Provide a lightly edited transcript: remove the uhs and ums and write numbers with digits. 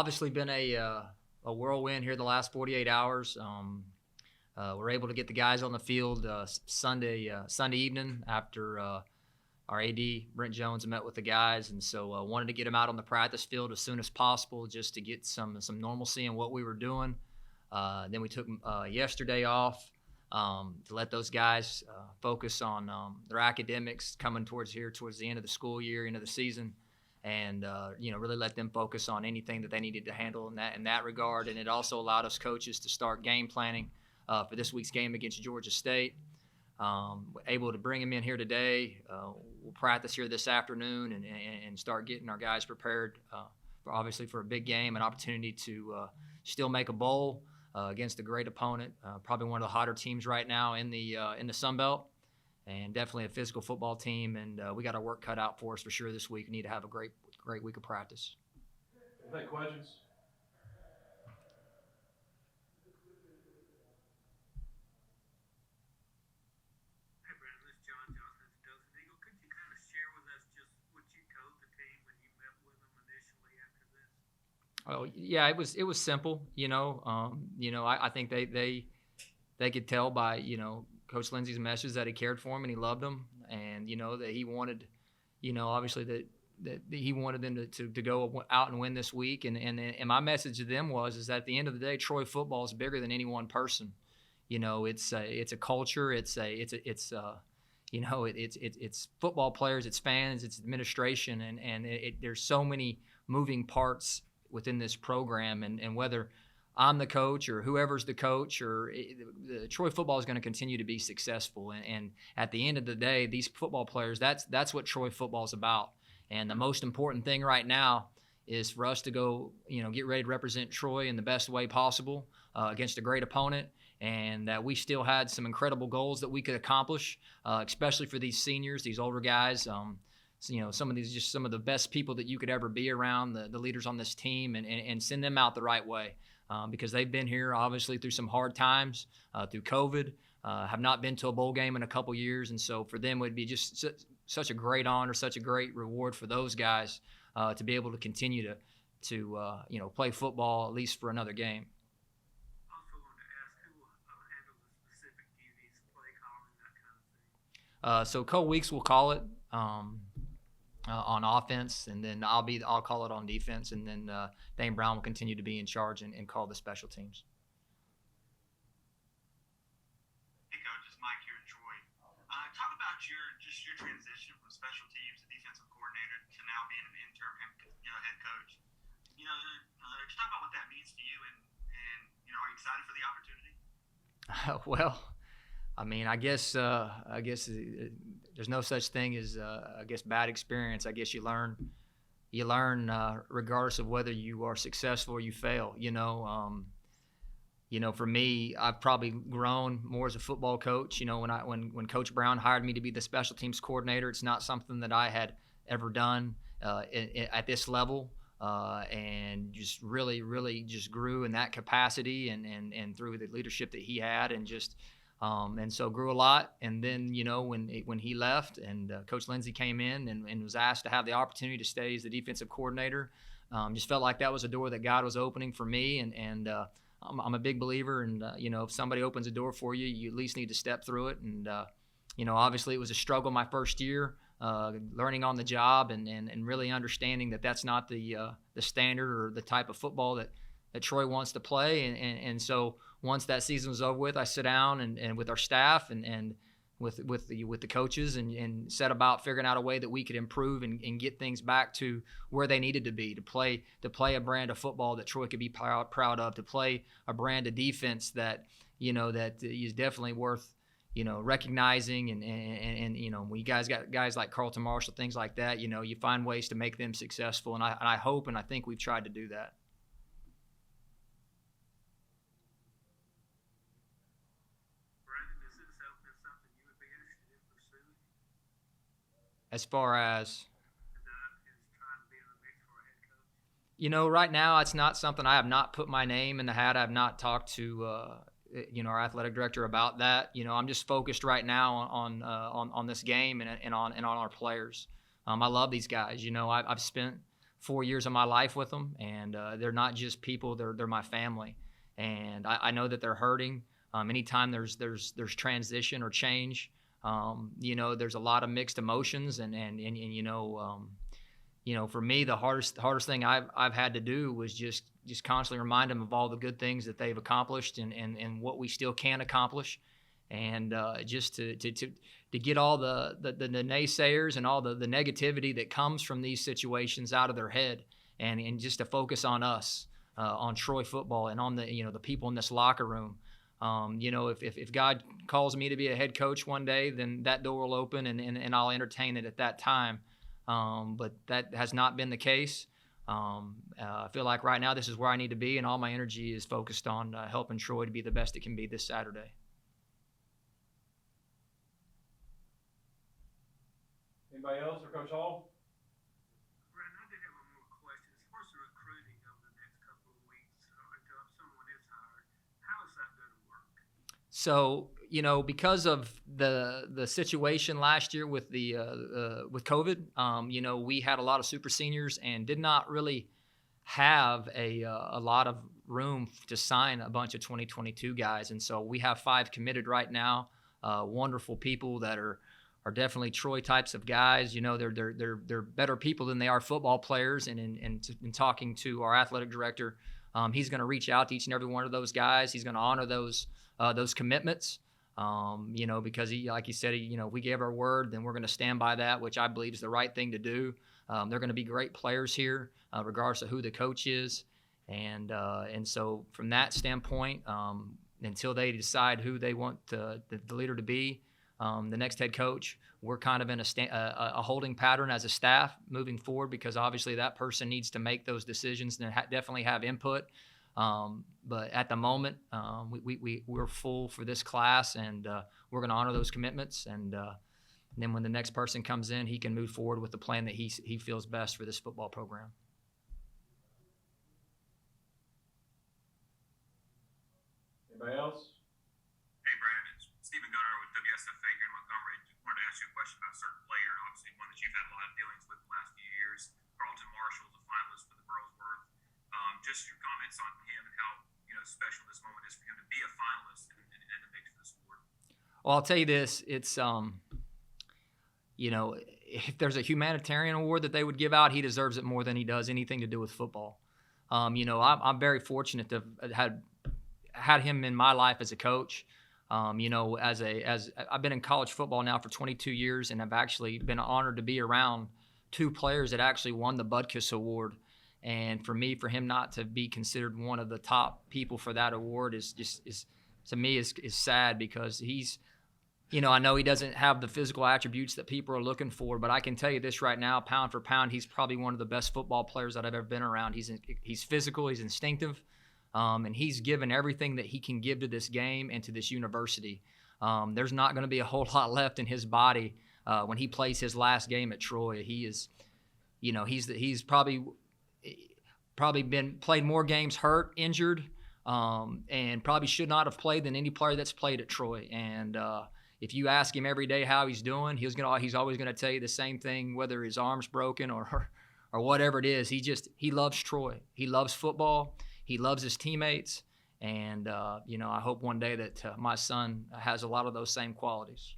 Obviously been a whirlwind here the last 48 hours. We're able to get the guys on the field Sunday evening after our AD, Brent Jones, met with the guys. And so wanted to get them out on the practice field as soon as possible just to get some normalcy in what we were doing. Then we took yesterday off to let those guys focus on their academics coming towards the end of the school year, end of the season. And really let them focus on anything that they needed to handle in that regard. And it also allowed us coaches to start game planning for this week's game against Georgia State. Able to bring them in here today. We'll practice here this afternoon and start getting our guys prepared for a big game, an opportunity to still make a bowl against a great opponent, probably one of the hotter teams right now in the Sun Belt. And definitely a physical football team, and we got our work cut out for us for sure this week. We need to have a great week of practice. Any questions? Hey, Brandon, this is John Johnson at the Dothan Eagle. Could you kind of share with us just what you told the team when you met with them initially after this? Oh yeah, it was simple. I think they could tell by Coach Lindsey's message that he cared for him and he loved him, and that he wanted, obviously that he wanted them to go out and win this week. And my message to them is that at the end of the day, Troy football is bigger than any one person. It's a culture. It's football players, it's fans, it's administration, and there's so many moving parts within this program, and whether I'm the coach or whoever's the coach, Troy football is going to continue to be successful. And at the end of the day, these football players, that's what Troy football is about. And the most important thing right now is for us to go, get ready to represent Troy in the best way possible against a great opponent. And that we still had some incredible goals that we could accomplish, especially for these seniors, these older guys. Some of these just some of the best people that you could ever be around, the leaders on this team, and send them out the right way. Because they've been here obviously through some hard times, through COVID, have not been to a bowl game in a couple years. And so for them it would be just such a great honor, such a great reward for those guys to be able to continue to play football at least for another game. Also wanted to ask who handles the specific duties, play calling, that kind of thing. So Cole Weeks will call it on offense, and then I'll call it on defense, and then Dane Brown will continue to be in charge and call the special teams. Hey Coach, it's Mike here in Troy. Talk about your transition from special teams to defensive coordinator to now being an interim head coach. Just talk about what that means to you, and are you excited for the opportunity? Well, I mean, I guess there's no such thing as bad experience. I guess you learn regardless of whether you are successful or you fail. For me, I've probably grown more as a football coach. When Coach Brown hired me to be the special teams coordinator, it's not something that I had ever done at this level, and just really just grew in that capacity and through the leadership that he had, and just. And so grew a lot. And then, when he left and Coach Lindsey came in and was asked to have the opportunity to stay as the defensive coordinator, just felt like that was a door that God was opening for me. And I'm a big believer. And, if somebody opens a door for you, you at least need to step through it. And, obviously it was a struggle my first year, learning on the job and really understanding that that's not the standard or the type of football that Troy wants to play. And so once that season was over with, I sat down and with our staff and with the coaches and set about figuring out a way that we could improve and get things back to where they needed to be, to play a brand of football that Troy could be proud of, to play a brand of defense that is definitely worth recognizing, and when you guys got guys like Carlton Marshall, things like that, you find ways to make them successful, and I hope and I think we've tried to do that. As far as right now, it's not something. I have not put my name in the hat. I have not talked to our athletic director about that. I'm just focused right now on this game and on our players. I love these guys. I've spent 4 years of my life with them, and they're not just people; they're my family, and I know that they're hurting. Anytime there's transition or change, there's a lot of mixed emotions, and for me, the hardest thing I've had to do was just constantly remind them of all the good things that they've accomplished and what we still can accomplish, and just to get all the naysayers and all the negativity that comes from these situations out of their head, and just to focus on us, on Troy football, and on the people in this locker room. If God calls me to be a head coach one day, then that door will open, and I'll entertain it at that time. But that has not been the case. I feel like right now this is where I need to be, and all my energy is focused on helping Troy to be the best it can be this Saturday. Anybody else for Coach Hall? Brandon, I did have one more question. As far as the recruiting over the next couple of weeks, until someone is hired, how is that going to work? So, because of the situation last year with with COVID, we had a lot of super seniors and did not really have a lot of room to sign a bunch of 2022 guys, and so we have 5 committed right now. Wonderful people that are definitely Troy types of guys. They're better people than they are football players. And in talking to our athletic director, he's going to reach out to each and every one of those guys. He's going to honor those commitments. Because he, like he said, we gave our word, then we're going to stand by that, which I believe is the right thing to do. They're going to be great players here, regardless of who the coach is. And so from that standpoint, until they decide who they want the leader to be, the next head coach, we're kind of in a holding pattern as a staff moving forward, because obviously that person needs to make those decisions and definitely have input. But at the moment, we're full for this class, and we're going to honor those commitments. And then when the next person comes in, he can move forward with the plan that he feels best for this football program. Anybody else? Hey, Brandon, it's Stephen Gunner with WSFA here in Montgomery. Just wanted to ask you a question about a certain player, obviously one that you've had a lot of dealings with the last few years. Carlton Marshall is a finalist for the Burlsworth. Just your comments on him and how special this moment is for him to be a finalist and in the mix for this award. Well, I'll tell you this: it's if there's a humanitarian award that they would give out, he deserves it more than he does anything to do with football. I'm very fortunate to have had him in my life as a coach. As I've been in college football now for 22 years, and I've actually been honored to be around 2 players that actually won the Butkus Award. And for him not to be considered one of the top people for that award is to me is sad, because he's, I know he doesn't have the physical attributes that people are looking for, but I can tell you this right now, pound for pound, he's probably one of the best football players that I've ever been around. He's physical, he's instinctive. And he's given everything that he can give to this game and to this university. There's not going to be a whole lot left in his body when he plays his last game at Troy. He is, he's probably played more games hurt, injured, and probably should not have played than any player that's played at Troy. And if you ask him every day how he's doing, he's always going to tell you the same thing, whether his arm's broken or whatever it is. He loves Troy. He loves football. He loves his teammates, and I hope one day that my son has a lot of those same qualities.